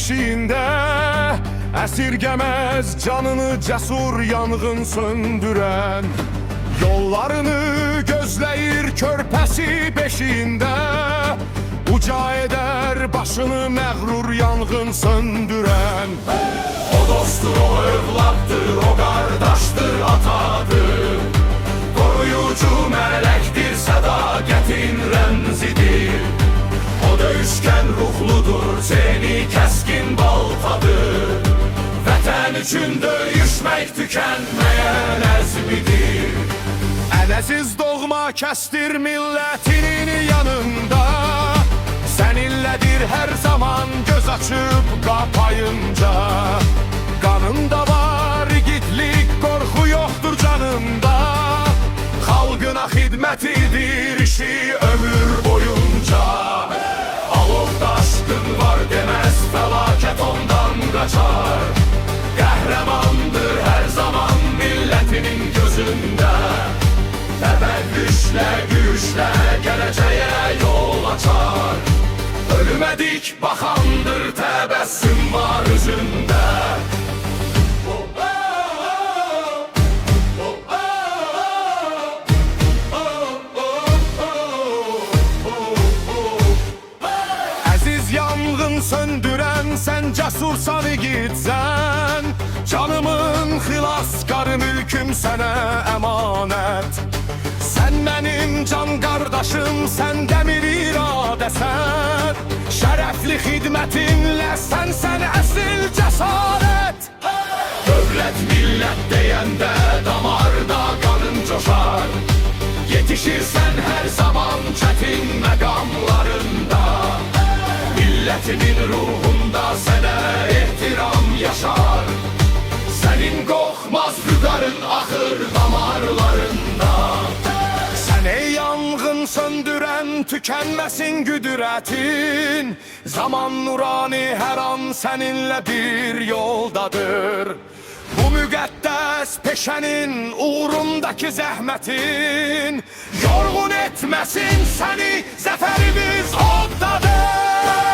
beşiğinde esirgemez canını cesur yangın söndüren. Yollarını gözleyir körpesi beşiğinde, uca eder başını mağrur yangın söndüren. O dosttur, o evlattır, o kardeştir, atadır. Koruyucu melektir, sadaketin remzidir. O dövüşken ruhludur, seni keskin baltadır. Vətən üçün döyüşmek tükenmeyen ezmidir. Ənəsiz doğma kəstir millətinin yanında, səninlədir hər zaman göz açıb qapayınca. Qanında var igidlik, qorxu yoxdur canında. Xalqına xidmətidir işi ömür boyunca. Alovda aşkın var demez, felaket ondan kaçar. Qəhrəmandır her zaman milletinin gözünde. Təbəllüşlə, güçlə gələcəyə yol açar. Ölümə dik baxandır, təbəssüm var üzündə. Əziz yangın söndüren sen cesursan igidsən. Canımın xilaskarı mülküm sənə əmanət. Sen benim can kardeşim, sen demir iradəsən. Şərəfli xidmətinlə sen əsil cəsarət. Dövlət millət deyəndə damarda qanın coşar. Yetişirsən hər zaman çətin məqamlarında. Millətinin ruhunda sənə ehtiram yaşar. Sənin qoxmaz vüqarın axır damarlarında. Sen ey yangın söndüren, tükenmesin güdüretin. Zaman nurani her an seninle bir yoldadır. Bu müqəddəs peşenin uğrundaki zəhmətin yorğun etmesin seni, zaferimiz oddadır.